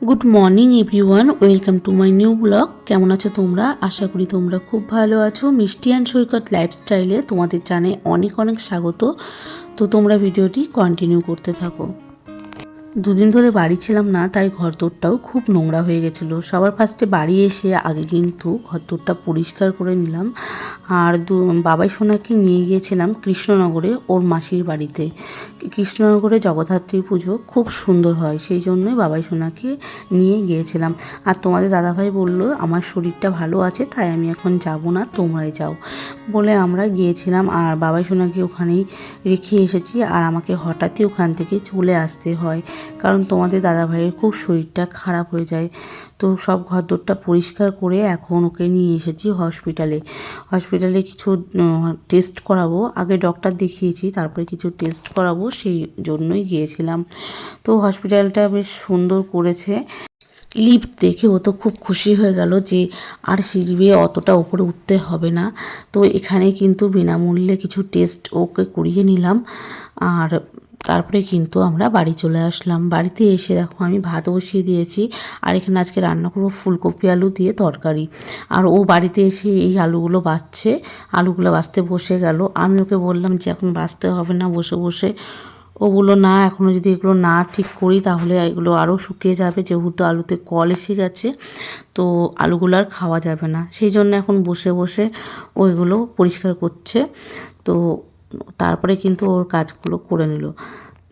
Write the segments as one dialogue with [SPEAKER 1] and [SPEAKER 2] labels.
[SPEAKER 1] Good morning everyone, welcome to my new blog. কেমন আছো তোমরা? আশা করি তোমরা খুব ভালো আছো। মিষ্টি অ্যান্ড সৈকত লাইফস্টাইলে তোমাদের জানাই অনেক অনেক স্বাগত। তো তোমরা ভিডিওটি কন্টিনিউ করতে থাকো। দুদিন ধরে বাড়ি ছিলাম না, তাই ঘরদোরটাও খুব নোংরা হয়ে গেছিলো। সবার ফার্স্টে বাড়ি এসে আগে কিন্তু ঘরদোরটা পরিষ্কার করে নিলাম। আর বাবাই সোনাকে নিয়ে গিয়েছিলাম কৃষ্ণনগরে ওর মাসির বাড়িতে। কৃষ্ণনগরে জগদ্ধাত্রী পুজো খুব সুন্দর হয়, সেই জন্যই বাবাই সোনাকে নিয়ে গিয়েছিলাম। আর তোমাদের দাদাভাই বলল আমার শরীরটা ভালো আছে, তাই আমি এখন যাব না, তোমরাই যাও বলে আমরা গিয়েছিলাম। আর বাবাই সোনাকে ওখানেই রেখে এসেছি। আর আমাকে হঠাৎই ওখান থেকে চলে আসতে হয়, কারণ তোমাদের দাদাভাইয়ের খুব শরীরটা খারাপ হয়ে যায়। তো সব ঘরদোরটা পরিষ্কার করে এখন ওকে নিয়ে এসেছি হসপিটালে কিছু টেস্ট করাবো। আগে ডক্টর দেখিয়েছি, তারপরে কিছু টেস্ট করাবো, সেই জন্যই গিয়েছিলাম। তো হসপিটালটা বেশ সুন্দর করেছে। লিফট দেখে ও তো খুব খুশি হয়ে গেল যে আর সিঁড়ি বেয়ে অতটা উপরে উঠতে হবে না। তো এখানে কিন্তু বিনামূল্যে কিছু টেস্ট ওকে করিয়ে নিলাম। আর তারপরে কিন্তু আমরা বাড়ি চলে আসলাম। বাড়িতে এসে দেখো আমি ভাত বসিয়ে দিয়েছি। আর এখানে আজকে রান্না করবো ফুলকপি আলু দিয়ে তরকারি। আর ও বাড়িতে এসে এই আলুগুলো বাছতে বসে গেল। আমি ওকে বললাম যে এখন বাছতে হবে না, বসে বসে। ও বললো না, এখনও যদি এগুলো না ঠিক করি তাহলে এগুলো আরও শুকিয়ে যাবে, যেহেতু আলুতে কল এসে গেছে, তো আলুগুলো আর খাওয়া যাবে না। সেই জন্য এখন বসে বসে ওইগুলো পরিষ্কার করছে। তো তারপরে কিন্তু ওর কাজগুলো করে নিল।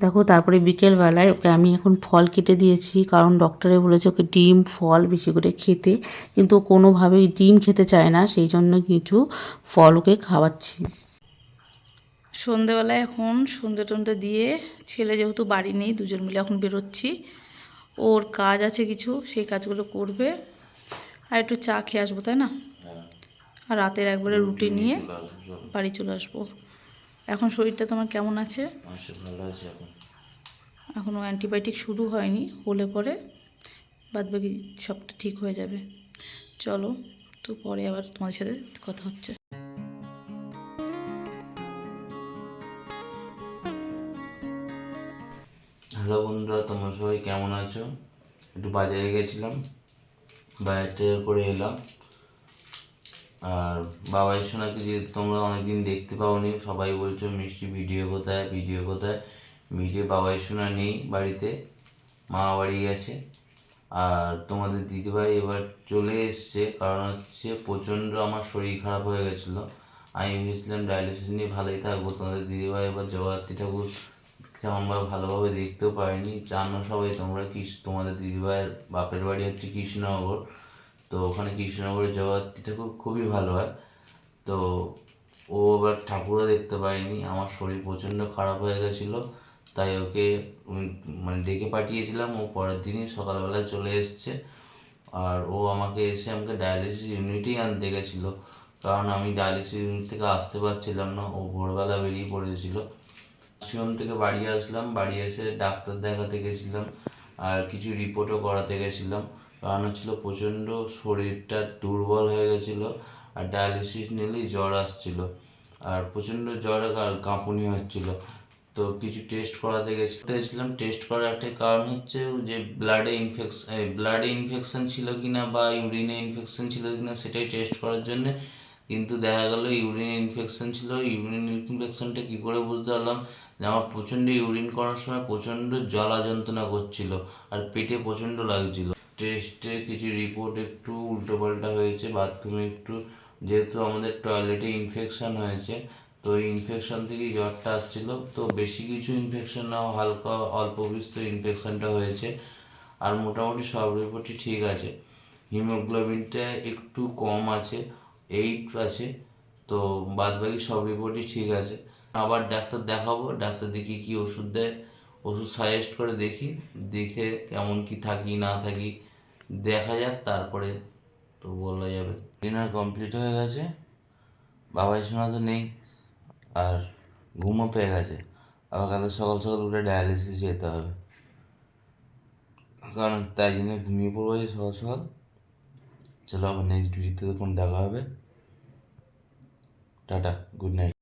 [SPEAKER 1] দেখো তারপরে বিকেলবেলায় ওকে আমি এখন ফল কেটে দিয়েছি, কারণ ডক্টরে বলেছে ওকে ডিম ফল বেশি করে খেতে, কিন্তু ও কোনোভাবেই ডিম খেতে চায় না, সেই জন্য কিছু ফল ওকে খাওয়াচ্ছি। সন্ধেবেলায় এখন সন্ধে টন্ধে দিয়ে, ছেলে যেহেতু বাড়ি নেই, দুজন মিলে এখন বেরোচ্ছি। ওর কাজ আছে কিছু, সেই কাজগুলো করবে। আর একটু চা খেয়ে আসবো, তাই না? আর রাতের একবারে রুটি নিয়ে বাড়ি চলে আসবো। এখন শরীরটা তোমার কেমন আছে?
[SPEAKER 2] ভালো আছে এখন।
[SPEAKER 1] এখনও অ্যান্টিবায়োটিক শুরু হয়নি, হলে পরে বাদবাকি সবটা ঠিক হয়ে যাবে। চলো, তো পরে আবার তোমাদের সাথে কথা হচ্ছে।
[SPEAKER 2] হ্যালো বন্ধুরা, তোমরা সবাই কেমন আছো? একটু বাজারে গেছিলাম, বাজার করে এলাম। আর বাবাই সোনাকে যে তোমরা অনেকদিন দেখতে পাওনি, সবাই বলছো মিষ্টি ভিডিও কোথায়, ভিডিও বাবাই সোনা নেই বাড়িতে, মামা বাড়ি গেছে। আর তোমাদের দিদিভাই এবার চলে এসছে, কারণ হচ্ছে প্রচণ্ড আমার শরীর খারাপ হয়ে গেছিলো। আমি ভেবেছিলাম ডায়ালিসিস নিয়ে ভালোই থাকবো। তোমাদের দিদিভাই এবার জগদ্ধাত্রী ঠাকুর তেমনভাবে ভালোভাবে দেখতেও পারিনি। জানো সবাই তোমরা, তোমাদের দিদিভাইয়ের বাপের বাড়ি হচ্ছে কৃষ্ণনগর। তো ওখানে কৃষ্ণনগরের জগদ্ধাত্রী ঠাকুর খুবই ভালো হয়। তো ও এবার ঠাকুরও দেখতে পায়নি। আমার শরীর প্রচণ্ড খারাপ হয়ে গেছিলো, তাই ওকে মানে ডেকে পাঠিয়েছিলাম। ও পরের দিনই সকালবেলায় চলে এসছে। আর ও আমাকে ডায়ালিসিস ইউনিটেই আনতে গেছিলো, কারণ আমি ডায়ালিসিস ইউনিট থেকে আসতে পারছিলাম না। ও ভোরবেলা বেরিয়ে পড়েছিল। শিয়ম থেকে বাড়ি আসলাম, বাড়ি এসে ডাক্তার দেখাতে গেছিলাম, আর কিছু রিপোর্টও করাতে গেছিলাম। কারণ হচ্ছিল প্রচণ্ড শরীরটা দুর্বল হয়ে গেছিলো, আর ডায়ালিসিস নিলেই জ্বর আসছিল, আর প্রচণ্ড জ্বর আর কাঁপুনি হচ্ছিল। তো কিছু টেস্ট করাতে গেছিলাম। টেস্ট করার একটা কারণ হচ্ছে যে ব্লাডে ইনফেকশন ছিল কিনা বা ইউরিনে ইনফেকশন ছিল কিনা, সেটাই টেস্ট করার জন্য। কিন্তু দেখা গেল ইউরিনে ইনফেকশন ছিল। ইউরিন ইনফেকশনটা কী করে বুঝতে পারলাম? যে আমার প্রচণ্ড ইউরিন করার সময় প্রচণ্ড জ্বালা যন্ত্রণা করছিল, আর পেটে প্রচণ্ড লাগছিল। টেস্টে কিছু রিপোর্ট একটু উল্টোপাল্টা হয়েছে, বাথরুমে একটু, যেহেতু আমাদের টয়লেটে ইনফেকশন হয়েছে, তো এই ইনফেকশন থেকেই জ্বরটা আসছিল। তো বেশি কিছু ইনফেকশন না, হালকা অল্প বিস্তর ইনফেকশনটা হয়েছে। আর মোটামুটি সব রিপোর্টই ঠিক আছে। হিমোগ্লোবিনটা একটু কম আছে, 8 আছে। তো বাদবাকি সব রিপোর্টই ঠিক আছে। আবার ডাক্তার দেখাবো, ডাক্তার দেখি কি ওষুধ দেয়, ওষুধ সাজেস্ট করে দেখি, দেখে কেমন কি থাকি না থাকি দেখা যাক, তারপরে তো বলা যাবে। ডিনার কমপ্লিট হয়ে গেছে, বাবাই সোনা তো নেই, আর ঘুমও পেয়ে গেছে। আবার কালকে সকাল সকাল উঠে ডায়ালিসিস যেতে হবে, কারণ তাই জন্য ঘুমিয়ে পড়বো যে সকাল সকাল। চলো আবার নেক্সট ভিডিওতে তখন দেখা হবে। Tata, good night.